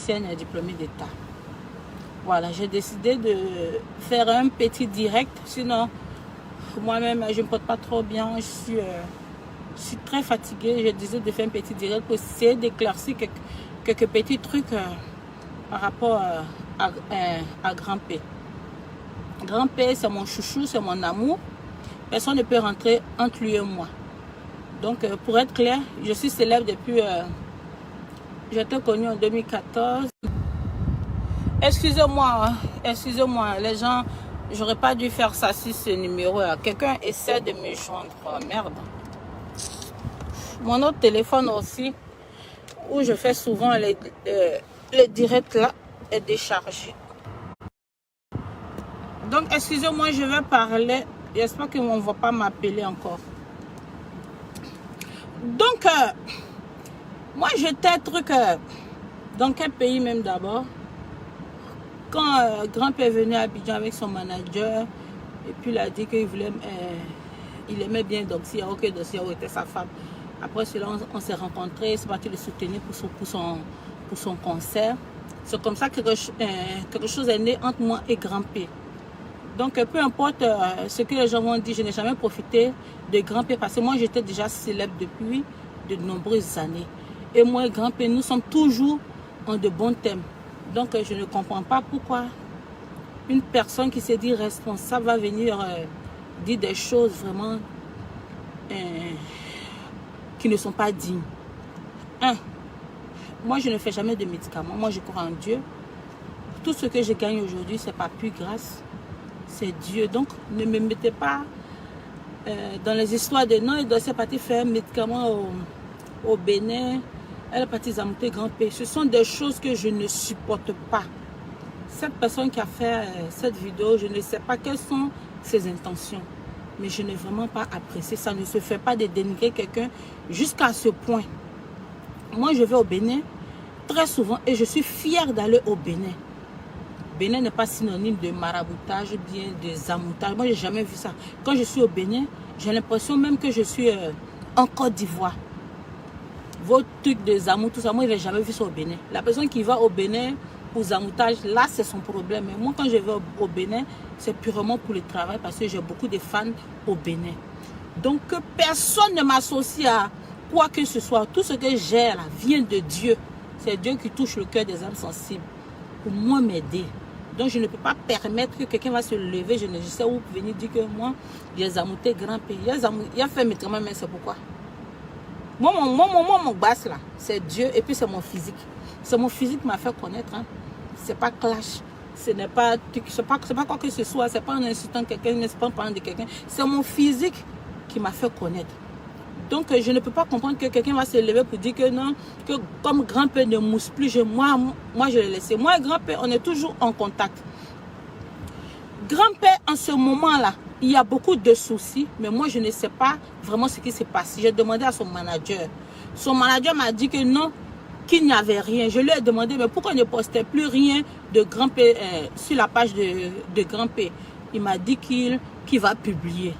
ancienne diplômée d'État. Voilà, j'ai décidé de faire un petit direct. Sinon, moi-même, je ne me porte pas trop bien. Je suis très fatiguée. J'ai décidé de faire un petit direct pour essayer d'éclaircir quelques petits trucs par rapport à Grand P. Grand P, c'est mon chouchou, c'est mon amour. Personne ne peut rentrer entre lui et moi. Donc, pour être clair, je suis célèbre depuis... J'étais connue en 2014. Excusez-moi, les gens, j'aurais pas dû faire ça si ce numéro là. Quelqu'un essaie de me joindre. Oh, merde. Mon autre téléphone aussi, où je fais souvent les directs là, est déchargé. Donc, excusez-moi, je vais parler. J'espère qu'on ne va pas m'appeler encore. Donc, moi, j'étais dans quel pays même d'abord? Quand Grand P est venu à Abidjan avec son manager, et puis il a dit qu'il voulait, il aimait bien Doxiao, que Doxiao était sa femme. Après cela, on s'est rencontrés, c'est parti le soutenir pour son concert. C'est comme ça que quelque chose est né entre moi et Grand P. Donc, peu importe ce que les gens vont dire, je n'ai jamais profité de Grand P parce que moi, j'étais déjà célèbre depuis de nombreuses années. Et moi et Grand P, nous sommes toujours en de bons thèmes. Donc, je ne comprends pas pourquoi une personne qui se dit responsable va venir dire des choses vraiment qui ne sont pas dignes. Moi, je ne fais jamais de médicaments. Moi, je crois en Dieu. Tout ce que je gagne aujourd'hui, ce n'est pas plus grâce. C'est Dieu. Donc, ne me mettez pas dans les histoires de non, il doit se partir faire un médicament au Bénin. Elle est partie zamouter Grand P. Ce sont des choses que je ne supporte pas. Cette personne qui a fait cette vidéo, je ne sais pas quelles sont ses intentions. Mais je n'ai vraiment pas apprécié. Ça ne se fait pas de dénigrer quelqu'un jusqu'à ce point. Moi, je vais au Bénin très souvent et je suis fière d'aller au Bénin. Bénin n'est pas synonyme de maraboutage ou bien de zamoutage. Moi, je n'ai jamais vu ça. Quand je suis au Bénin, j'ai l'impression même que je suis en Côte d'Ivoire. Vos trucs de zamout, tout ça, moi, je n'ai jamais vu ça au Bénin. La personne qui va au Bénin pour zamoutage, là, c'est son problème. Mais moi, quand je vais au Bénin, c'est purement pour le travail parce que j'ai beaucoup de fans au Bénin. Donc, que personne ne m'associe à quoi que ce soit. Tout ce que j'ai là vient de Dieu. C'est Dieu qui touche le cœur des âmes sensibles pour moi m'aider. Donc, je ne peux pas permettre que quelqu'un va se lever. Je ne sais où venir dire que moi, j'ai zamouté Grand P. Il a fait mes médicaments, mais c'est pourquoi. Moi, mon basse là, c'est Dieu et puis c'est mon physique. C'est mon physique qui m'a fait connaître. Hein. C'est pas clash. Ce n'est pas quoi que ce soit. C'est pas en insultant quelqu'un, n'est pas en parlant de quelqu'un. C'est mon physique qui m'a fait connaître. Donc, je ne peux pas comprendre que quelqu'un va se lever pour dire que non, que comme Grand P ne mousse plus, moi, je l'ai laissé. Moi et Grand P, on est toujours en contact. Grand P, en ce moment-là, il y a beaucoup de soucis, mais moi, je ne sais pas vraiment ce qui s'est passé. J'ai demandé à son manager. Son manager m'a dit que non, qu'il n'y avait rien. Je lui ai demandé, mais pourquoi il ne postait plus rien de Grand P sur la page de Grand P? Il m'a dit qu'il va publier.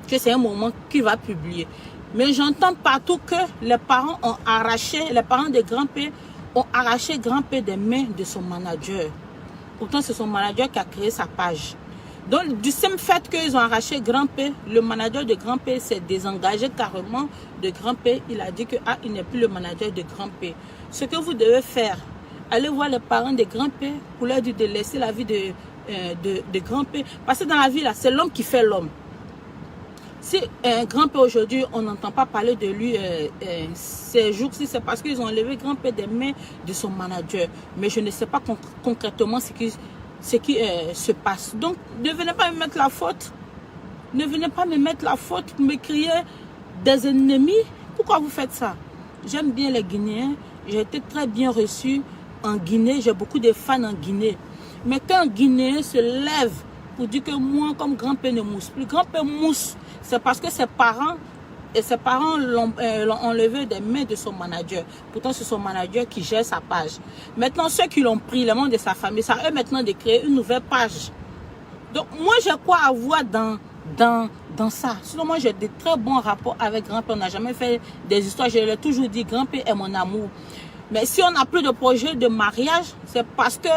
Que c'est un moment qu'il va publier. Mais j'entends partout que les parents de Grand P ont arraché Grand P des mains de son manager. Pourtant, c'est son manager qui a créé sa page. Donc, du simple fait qu'ils ont arraché Grand P, le manager de Grand P s'est désengagé carrément de Grand P. Il a dit que il n'est plus le manager de Grand P. Ce que vous devez faire, allez voir les parents de Grand P pour leur dire de laisser la vie de Grand P. Parce que dans la vie, là, c'est l'homme qui fait l'homme. Si Grand P aujourd'hui, on n'entend pas parler de lui ces jours-ci, c'est parce qu'ils ont enlevé Grand P des mains de son manager. Mais je ne sais pas concrètement ce qui se passe. Donc, ne venez pas me mettre la faute. Ne venez pas me mettre la faute pour me crier des ennemis. Pourquoi vous faites ça? J'aime bien les Guinéens. J'ai été très bien reçu en Guinée. J'ai beaucoup de fans en Guinée. Mais quand un Guinéen se lève pour dire que moi, comme Grand P ne mousse plus, Grand P mousse, c'est parce que ses parents l'ont enlevé des mains de son manager. Pourtant, c'est son manager qui gère sa page. Maintenant, ceux qui l'ont pris, les membres de sa famille, ça eux maintenant de créer une nouvelle page. Donc, moi, j'ai quoi à voir dans ça. Sinon, moi, j'ai de très bons rapports avec Grand P. On n'a jamais fait des histoires. Je l'ai toujours dit, Grand P est mon amour. Mais si on n'a plus de projet de mariage, c'est parce que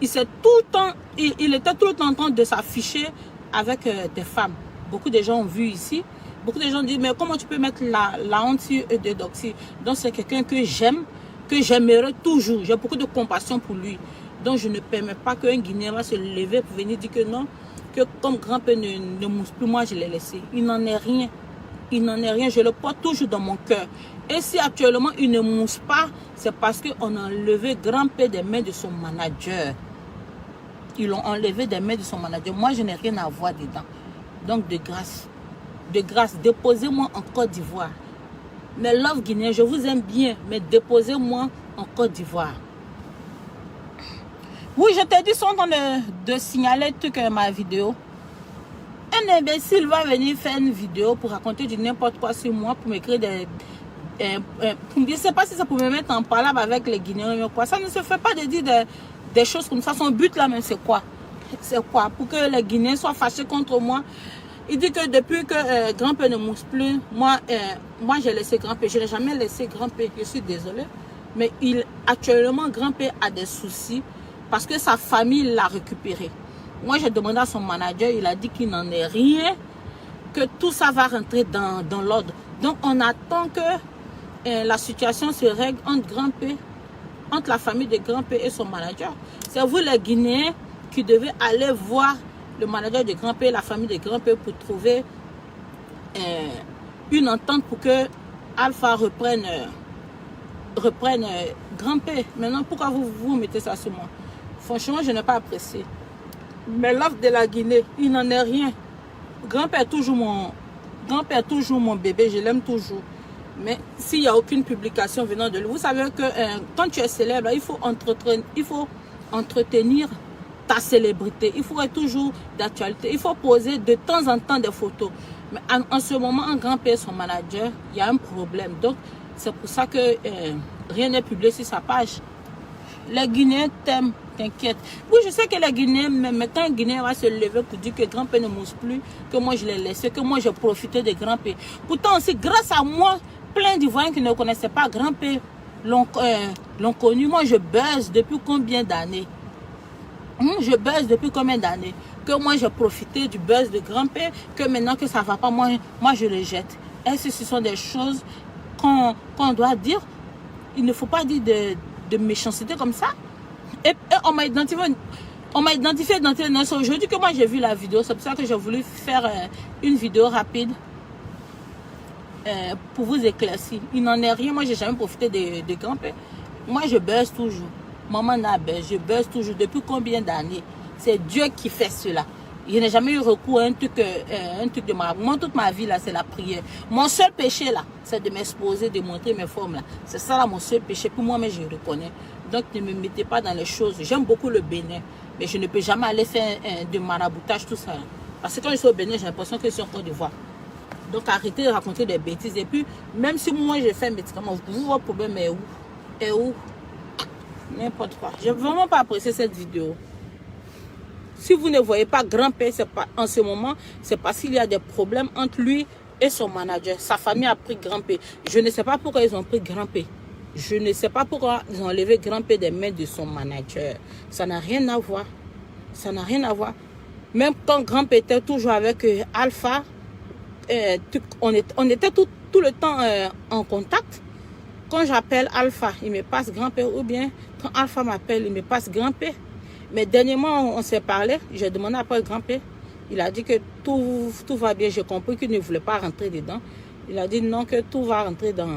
il était tout le temps en train de s'afficher avec des femmes. Beaucoup de gens ont vu ici. Beaucoup de gens disent, mais comment tu peux mettre la honte sur Eudoxie? Donc c'est quelqu'un que j'aime, que j'aimerais toujours. J'ai beaucoup de compassion pour lui. Donc je ne permets pas qu'un Guinéen va se lever pour venir dire que non, que comme grand-père ne mousse plus, moi je l'ai laissé. Il n'en est rien. Il n'en est rien. Je le porte toujours dans mon cœur. Et si actuellement il ne mousse pas, c'est parce qu'on a enlevé grand-père des mains de son manager. Ils l'ont enlevé des mains de son manager. Moi, je n'ai rien à voir dedans. Donc, de grâce, déposez-moi en Côte d'Ivoire. Mais love Guinéen, je vous aime bien, mais déposez-moi en Côte d'Ivoire. Oui, je t'ai dit, ils sont en train de signaler tout que ma vidéo. Un imbécile va venir faire une vidéo pour raconter du n'importe quoi sur moi, pour m'écrire des... je ne sais pas si ça pouvait me mettre en palabre avec les Guinéens ou quoi. Ça ne se fait pas de dire des choses comme ça. Son but là même, c'est quoi? C'est quoi? Pour que les Guinéens soient fâchés contre moi. Il dit que depuis que grand-père ne mousse plus, moi j'ai laissé grand-père. Je n'ai jamais laissé grand-père. Je suis désolée. Mais actuellement, grand-père a des soucis parce que sa famille l'a récupéré. Moi, j'ai demandé à son manager, il a dit qu'il n'en est rien, que tout ça va rentrer dans l'ordre. Donc, on attend que la situation se règle entre grand-père, entre la famille de grand-père et son manager. C'est vous les Guinéens qui devez aller voir le manager de grand-père, la famille de grand-père pour trouver une entente pour que Alpha reprenne grand-père. Maintenant, pourquoi vous mettez ça sur moi? Franchement, je n'ai pas apprécié. Mais l'offre de la Guinée, il n'en est rien. Grand-père toujours mon bébé, je l'aime toujours. Mais s'il n'y a aucune publication venant de lui, vous savez que quand tu es célèbre, il faut entretenir ta célébrité. Il faut être toujours d'actualité. Il faut poser de temps en temps des photos. Mais en ce moment, en grand-père, son manager, il y a un problème. Donc, c'est pour ça que rien n'est publié sur sa page. Les Guinéens t'aiment, t'inquiète. Oui, je sais que les Guinéens, mais quand un Guinéen va se lever pour dire que grand-père ne mousse plus, que moi je l'ai laissé, que moi j'ai profité de grand-père. Pourtant aussi, grâce à moi, plein d'Ivoiriens qui ne connaissaient pas grand-père l'ont connu. Moi, je buzz depuis combien d'années? Je buzz depuis combien d'années? Que moi j'ai profité du buzz de grand-père, que maintenant que ça ne va pas, moi je le jette. Est-ce que ce sont des choses qu'on doit dire? Il ne faut pas dire de méchanceté comme ça. Et on m'a identifié dans tes noces. Aujourd'hui que moi j'ai vu la vidéo, c'est pour ça que j'ai voulu faire une vidéo rapide pour vous éclaircir. Il n'en est rien. Moi j'ai jamais profité de grand-père. Moi je buzz toujours. Maman n'a buzz, je buzz toujours. Depuis combien d'années? C'est Dieu qui fait cela. Je n'ai jamais eu recours à un truc de ma... Moi, toute ma vie, là, c'est la prière. Mon seul péché, là, c'est de m'exposer, de montrer mes formes, là. C'est ça, là, mon seul péché. Pour moi, mais je le reconnais. Donc, ne me mettez pas dans les choses. J'aime beaucoup le Bénin. Mais je ne peux jamais aller faire de maraboutage, tout ça. Parce que quand je suis au Bénin, j'ai l'impression que je suis en Côte d'Ivoire. Donc, arrêtez de raconter des bêtises. Et puis, même si moi, j'ai fait un médicament, vous, votre problème est où? Et où? N'importe quoi. Je n'ai vraiment pas apprécié cette vidéo. Si vous ne voyez pas grand-père, c'est pas en ce moment, c'est parce qu'il y a des problèmes entre lui et son manager. Sa famille a pris grand-père. Je ne sais pas pourquoi ils ont pris grand-père. Je ne sais pas pourquoi ils ont enlevé grand-père des mains de son manager. Ça n'a rien à voir. Ça n'a rien à voir. Même quand grand-père était toujours avec Alpha, on était tout le temps en contact. Quand j'appelle Alpha, il me passe grand-père. Ou bien quand Alpha m'appelle, il me passe grand-père. Mais dernièrement, on s'est parlé. J'ai demandé après le grand-père. Il a dit que tout va bien. J'ai compris qu'il ne voulait pas rentrer dedans. Il a dit non, que tout va rentrer dans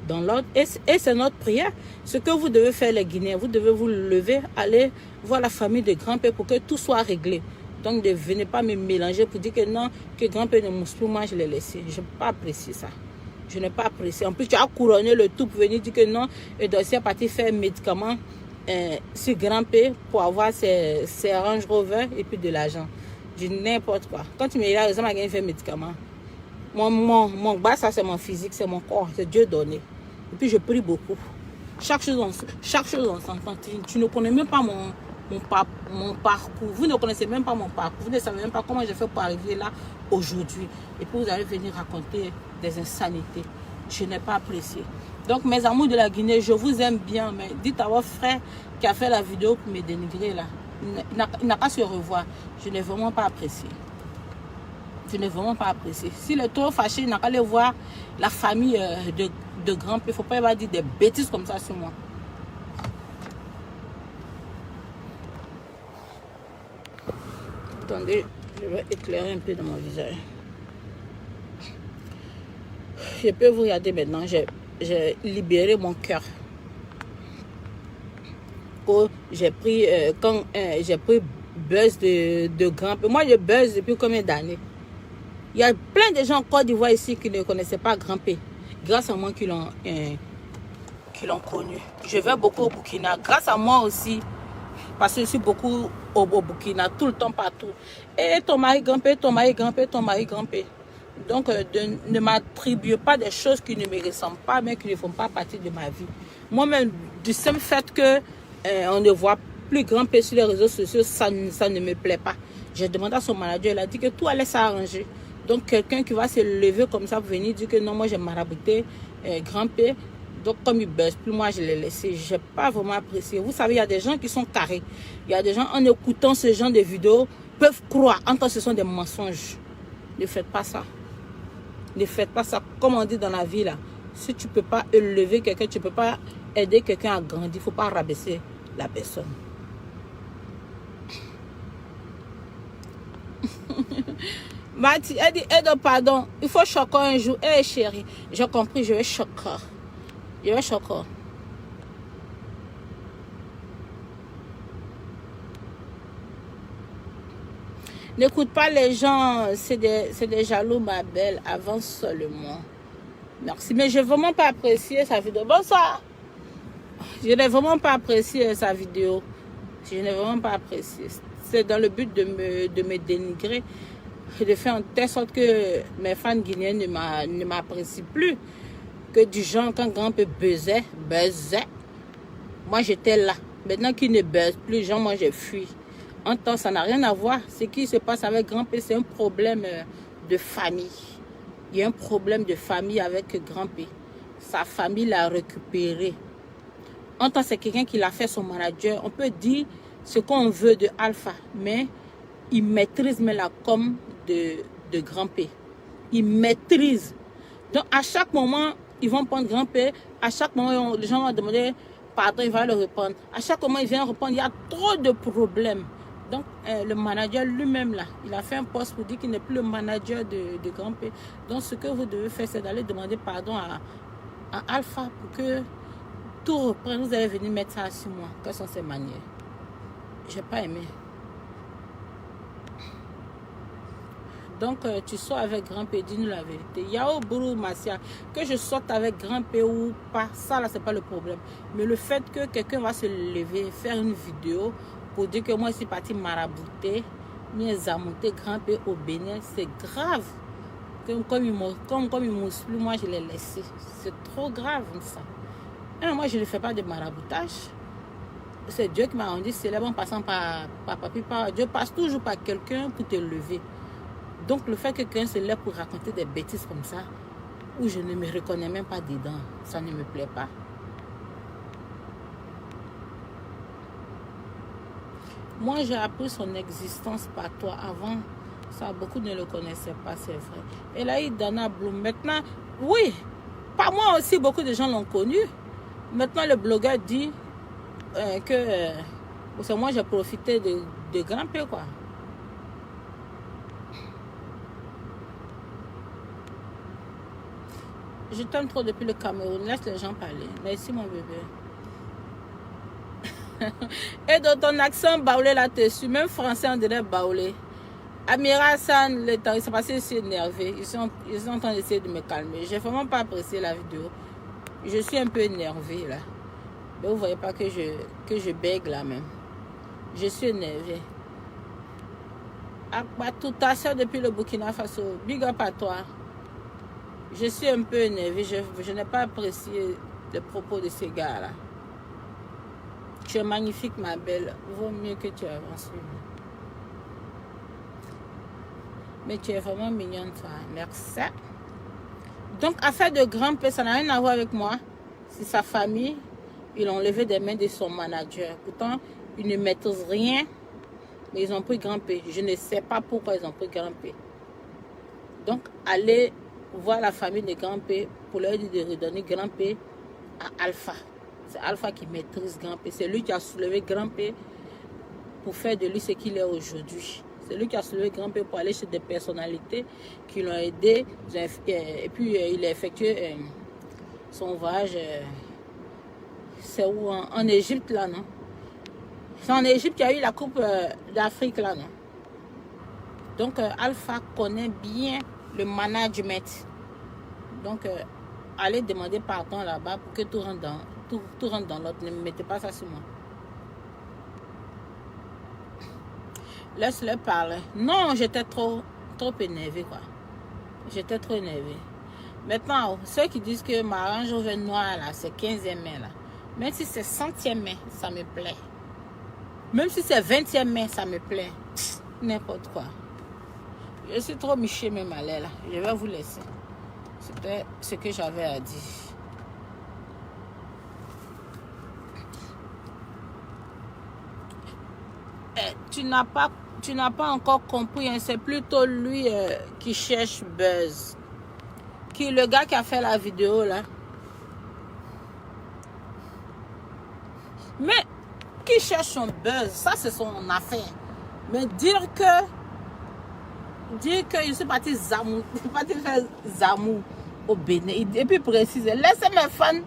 l'ordre. Et c'est notre prière. Ce que vous devez faire, les Guinéens, vous devez vous lever, aller voir la famille de grand-père pour que tout soit réglé. Donc, ne venez pas me mélanger pour dire que non, que grand-père ne mousse plus. Moi, je l'ai laissé. Je n'ai pas apprécié ça. Je n'ai pas apprécié. En plus, tu as couronné le tout pour venir dire que non, et dossier est parti faire un médicament sur grand-père pour avoir ses Range Rover et puis de l'argent. Je dis n'importe quoi. Quand tu me dis, raison à gagner un médicament. Mon bas, ça c'est mon physique, c'est mon corps, c'est Dieu donné. Et puis je prie beaucoup. Chaque chose on s'entend. Tu ne connais même pas mon parcours. Vous ne connaissez même pas mon parcours. Vous ne savez même pas comment j'ai fait pour arriver là aujourd'hui. Et puis vous allez venir raconter des insanités. Je n'ai pas apprécié. Donc, mes amours de la Guinée, je vous aime bien, mais dites à votre frère qui a fait la vidéo pour me dénigrer là. Il n'a pas se revoir. Je n'ai vraiment pas apprécié. Je n'ai vraiment pas apprécié. S'il est trop fâché, il n'a qu'à aller voir la famille de Grand-P. Il ne faut pas y avoir dire des bêtises comme ça sur moi. Attendez, je vais éclairer un peu dans mon visage. Je peux vous regarder maintenant. J'ai libéré mon cœur. J'ai pris j'ai pris buzz de Grand-P. Moi, je buzz depuis combien d'années? Il y a plein de gens en Côte d'Ivoire ici qui ne connaissaient pas Grand-P. Grâce à moi qui l'ont connu. Je vais beaucoup au Burkina. Grâce à moi aussi. Parce que je suis beaucoup au Burkina, tout le temps, partout. Et ton mari Grand-P, ton mari Grand-P, ton mari Grand-P. Donc, ne m'attribuez pas des choses qui ne me ressemblent pas, mais qui ne font pas partie de ma vie. Moi-même, du simple fait que on ne voit plus Grand-P sur les réseaux sociaux, ça ne me plaît pas. J'ai demandé à son manager, il a dit que tout allait s'arranger. Donc, quelqu'un qui va se lever comme ça pour venir dire que non, moi j'ai marabouté Grand-P. Donc, comme il ne baisse plus, moi, je l'ai laissé. Je n'ai pas vraiment apprécié. Vous savez, il y a des gens qui sont carrés. Il y a des gens, en écoutant ce genre de vidéos, peuvent croire en tant que ce sont des mensonges. Ne faites pas ça. Ne faites pas ça. Comme on dit dans la vie, là, si tu ne peux pas élever quelqu'un, tu ne peux pas aider quelqu'un à grandir, il ne faut pas rabaisser la personne. Mati, elle dit, pardon, il faut choquer un jour. Eh chérie, j'ai compris, je vais choquer. Je vais choquer. N'écoute pas les gens, c'est des jaloux, ma belle. Avance seulement. Merci, mais je n'ai vraiment pas apprécié sa vidéo. Bonsoir. Je n'ai vraiment pas apprécié sa vidéo. Je n'ai vraiment pas apprécié. C'est dans le but de me dénigrer et de faire en telle sorte que mes fans guinéens ne m'apprécient plus. Que du genre, quand Grand-P buzzait, moi j'étais là. Maintenant qu'il ne buzz plus, genre, moi j'ai fui. En temps, ça n'a rien à voir. Ce qui se passe avec Grand-P, c'est un problème de famille. Il y a un problème de famille avec Grand-P. Sa famille l'a récupéré. En tant que c'est quelqu'un qui l'a fait son manager, on peut dire ce qu'on veut de Alpha, mais il maîtrise mais la com de Grand-P. Il maîtrise. Donc à chaque moment, ils vont prendre Grand-P. À chaque moment, les gens vont demander pardon, il va le répondre. À chaque moment, il vient répondre. Il y a trop de problèmes. Donc le manager lui-même là, il a fait un post pour dire qu'il n'est plus le manager de Grand-P. Donc ce que vous devez faire, c'est d'aller demander pardon à Alpha pour que tout reprenne. Vous allez venir mettre ça sur moi. Quelles sont ses manières? J'ai pas aimé. Donc, tu sors avec Grand-P, dis-nous la vérité. Yao Bourou Massia, que je sorte avec Grand-P ou pas, ça là, c'est pas le problème. Mais le fait que quelqu'un va se lever, faire une vidéo pour dire que moi, je suis parti marabouter, mais zamonter Grand-P au Bénin, c'est grave. Comme il m'ose plus, moi, je l'ai laissé. C'est trop grave, ça. Et moi, je ne fais pas de maraboutage. C'est Dieu qui m'a rendu célèbre en passant par papi, par Dieu passe toujours par quelqu'un pour te lever. Donc, le fait que quelqu'un se lève pour raconter des bêtises comme ça, où je ne me reconnais même pas dedans, ça ne me plaît pas. Moi, j'ai appris son existence par toi. Avant, ça, beaucoup ne le connaissaient pas, c'est vrai. Et là, il Dana Bloom. Maintenant, oui, par moi aussi, beaucoup de gens l'ont connu. Maintenant, le blogueur dit que moi, j'ai profité de Grand-P, quoi. Je t'aime trop depuis le Cameroun. Laisse les gens parler. Merci, mon bébé. Et dans ton accent baoulé là-dessus, même français, on dirait baoulé. Amira San, le temps, c'est parce que je suis énervée. Ils sont en train d'essayer de me calmer. Je n'ai vraiment pas apprécié la vidéo. Je suis un peu énervée là. Mais vous ne voyez pas que je bègue là même. Je suis énervée. Akbatou, ta soeur depuis le Burkina Faso. Big up à toi. Je suis un peu énervée. Je n'ai pas apprécié les propos de ces gars-là. Tu es magnifique, ma belle. Vaut mieux que tu avances. Mais tu es vraiment mignonne, toi. Merci. Donc, affaire de Grand-P, ça n'a rien à voir avec moi. C'est sa famille. Ils l'ont levé des mains de son manager. Pourtant, ils ne maîtrisent rien. Mais ils ont pris Grand P. Je ne sais pas pourquoi ils ont pris Grand P. Donc, allez voir la famille de Grand P pour leur dire de redonner Grand P à Alpha. C'est Alpha qui maîtrise Grand P. C'est lui qui a soulevé Grand P pour faire de lui ce qu'il est aujourd'hui. C'est lui qui a soulevé Grand P pour aller chez des personnalités qui l'ont aidé. Et puis, il a effectué son voyage. C'est où? En Égypte, là, non? C'est en Égypte qu'il y a eu la Coupe d'Afrique, là, non? Donc, Alpha connaît bien le management. Donc, allez demander pardon là-bas pour que tout rentre dans l'autre. Ne me mettez pas ça sur moi. Laisse-le parler. Non, j'étais trop énervée, quoi. J'étais trop énervée. Maintenant, ceux qui disent que ma Range Rover noire, là, c'est 15e mai, là. Même si c'est 100e mai, ça me plaît. Même si c'est 20e mai, ça me plaît. N'importe quoi. Je suis trop michée, même à l'air, là. Je vais vous laisser. C'était ce que j'avais à dire. Tu n'as pas encore compris, hein? C'est plutôt lui qui cherche buzz. Le gars qui a fait la vidéo là. Mais qui cherche son buzz, ça c'est son affaire. Mais dire que je suis parti Zamou, je suis parti faire Zamou au Bénin. Et puis préciser, laissez mes fans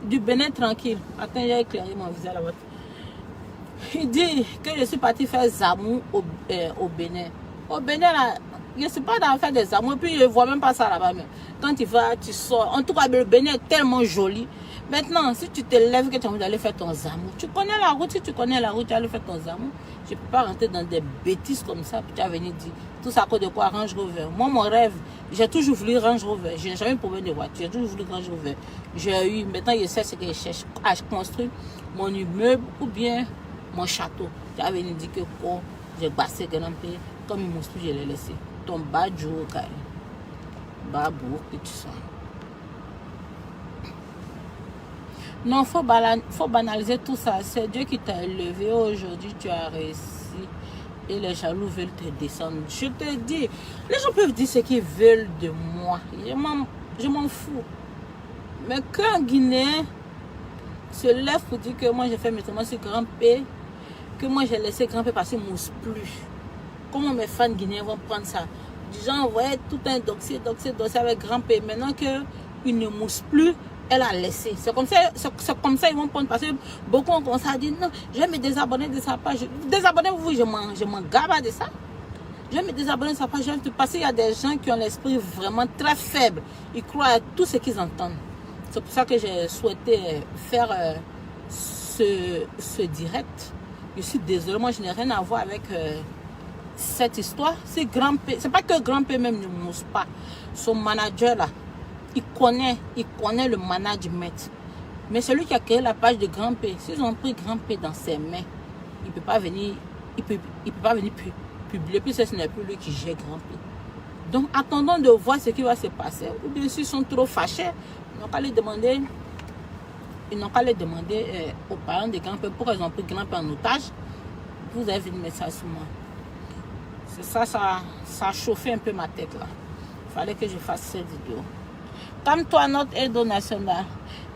du Bénin tranquille. Attends, j'ai éclairé mon visage là-bas. Il dit que je suis parti faire Zamou au Bénin. Au Bénin, là, je ne suis pas dans faire des Zamou. Et puis, je ne vois même pas ça là-bas. Quand tu vas, tu sors. En tout cas, le Bénin est tellement joli. Maintenant, si tu te lèves que tu as envie d'aller faire ton Zamou, tu connais la route. Si tu connais la route, tu vas aller faire ton Zamou. Je ne peux pas rentrer dans des bêtises comme ça. Puis tu vas venir dire tout ça à cause de quoi? Range Rover. Moi, mon rêve, j'ai toujours voulu Range Rover. Je n'ai jamais eu de problème de voiture. J'ai toujours voulu Range Rover. J'ai eu, maintenant, je sais ce que je cherche. À construire mon immeuble ou bien mon château. Tu vas venir dire que oh, j'ai bassé Grand P. Comme il mousse, je l'ai laissé. Ton badjo, babou, que tu sens. Non, faut banaliser tout ça. C'est Dieu qui t'a élevé. Aujourd'hui, tu as réussi. Et les jaloux veulent te descendre. Je te dis, les gens peuvent dire ce qu'ils veulent de moi. Je m'en fous. Mais quand Guinéen se lève pour dire que moi j'ai fait mes traitements sur Grand P, que moi j'ai laissé Grand P parce qu'il ne mousse plus. Comment mes fans guinéens vont prendre ça? Du genre, ouais, tout un dossier avec Grand P. Maintenant qu'il ne mousse plus, elle a laissé. C'est comme ça ils vont prendre. Parce que beaucoup ont commencé à dire, non, je vais me désabonner de sa page. Désabonnez-vous, je m'en gaba de ça. Je vais me désabonner de sa page. Parce qu'il y a des gens qui ont l'esprit vraiment très faible. Ils croient à tout ce qu'ils entendent. C'est pour ça que j'ai souhaité faire ce direct. Je suis désolée, moi je n'ai rien à voir avec cette histoire. C'est Grand P. C'est pas que Grand P même ne mousse pas. Son manager là, il connaît le management. Mais celui qui a créé la page de Grand P, s'ils ont pris Grand P dans ses mains, il peut pas venir publier. Puis ce n'est plus lui qui gère Grand P. Donc attendons de voir ce qui va se passer. Ou bien s'ils sont trop fâchés, ils n'ont qu'à les demander. Aux parents de Grand P pourquoi ils ont pris Grand P en otage. Vous avez vu le message sur moi. C'est ça a chauffé un peu ma tête là. Il fallait que je fasse cette vidéo. Calme-toi, notre Edo national.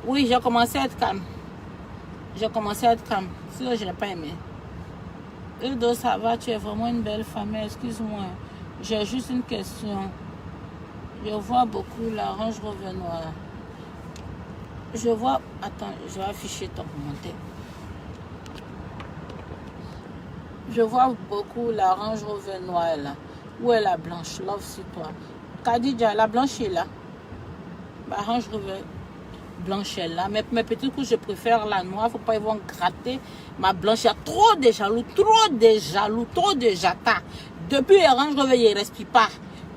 Oui, j'ai commencé à être calme. Sinon, je n'ai pas aimé. Edo, ça va, tu es vraiment une belle femme. Excuse-moi. J'ai juste une question. Je vois beaucoup la Range Rover noire. Attends, je vais afficher ton commentaire. Je vois beaucoup la Range Rover noire là. Où est la blanche? Love sur toi. Kadidja, la blanche est là. Ma Range Rover blanche est là. Mais mes petites couches, je préfère la noire. Faut pas ils vont gratter ma blanche. Il y a trop de jaloux, trop de jata. Depuis la Range Rover, il ne respire pas.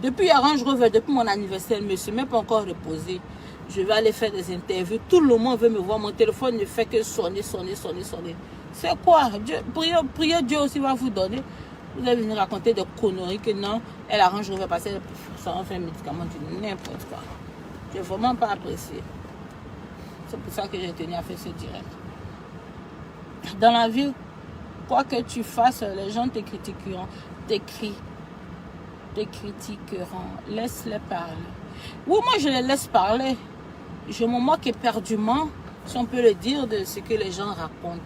Depuis la Range Rover, depuis mon anniversaire, je ne me suis même pas encore reposé. Je vais aller faire des interviews. Tout le monde veut me voir. Mon téléphone ne fait que sonner. C'est quoi? Priez Dieu aussi va vous donner. Vous allez venir raconter des conneries que non, elle arrange, je vais passer, ça va faire un médicament, n'importe quoi. Je n'ai vraiment pas apprécié. C'est pour ça que j'ai tenu à faire ce direct. Dans la vie, quoi que tu fasses, les gens te critiqueront, te critiqueront. Laisse-les parler. Oui, moi je les laisse parler. Je me moque éperdument, si on peut le dire, de ce que les gens racontent.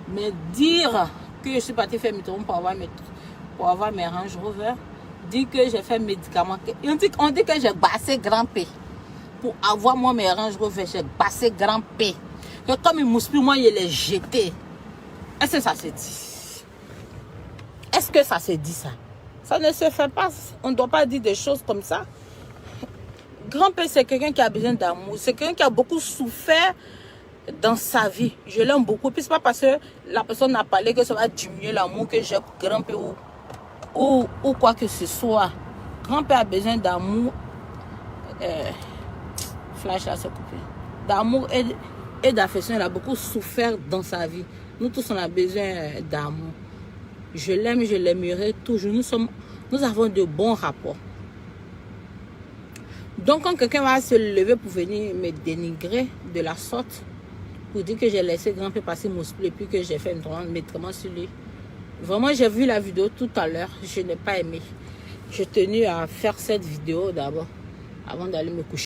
Mais dire que je suis partie faire mes tours pour avoir mes Range Rover, dire que j'ai fait médicaments. On dit que j'ai bassé grand P. Pour avoir moi mes Range Rover, j'ai bassé grand P. Que comme il mousse plus, moi, il les jeté. Est-ce que ça se dit? Est-ce que ça se dit ça? Ça ne se fait pas. On ne doit pas dire des choses comme ça. Grand-père, c'est quelqu'un qui a besoin d'amour. C'est quelqu'un qui a beaucoup souffert dans sa vie. Je l'aime beaucoup. Puis c'est pas parce que la personne n'a parlé que ça va diminuer l'amour que j'ai pour grand-père ou quoi que ce soit. Grand-père a besoin d'amour. Flash là, c'est coupé. D'amour et d'affection. Il a beaucoup souffert dans sa vie. Nous tous, on a besoin d'amour. Je l'aime, je l'aimerai toujours. Nous avons de bons rapports. Donc, quand quelqu'un va se lever pour venir me dénigrer de la sorte, pour dire que j'ai laissé grand-père passer mon split et puis que j'ai fait un médicament sur lui. Vraiment, j'ai vu la vidéo tout à l'heure. Je n'ai pas aimé. J'ai tenu à faire cette vidéo d'abord, avant d'aller me coucher.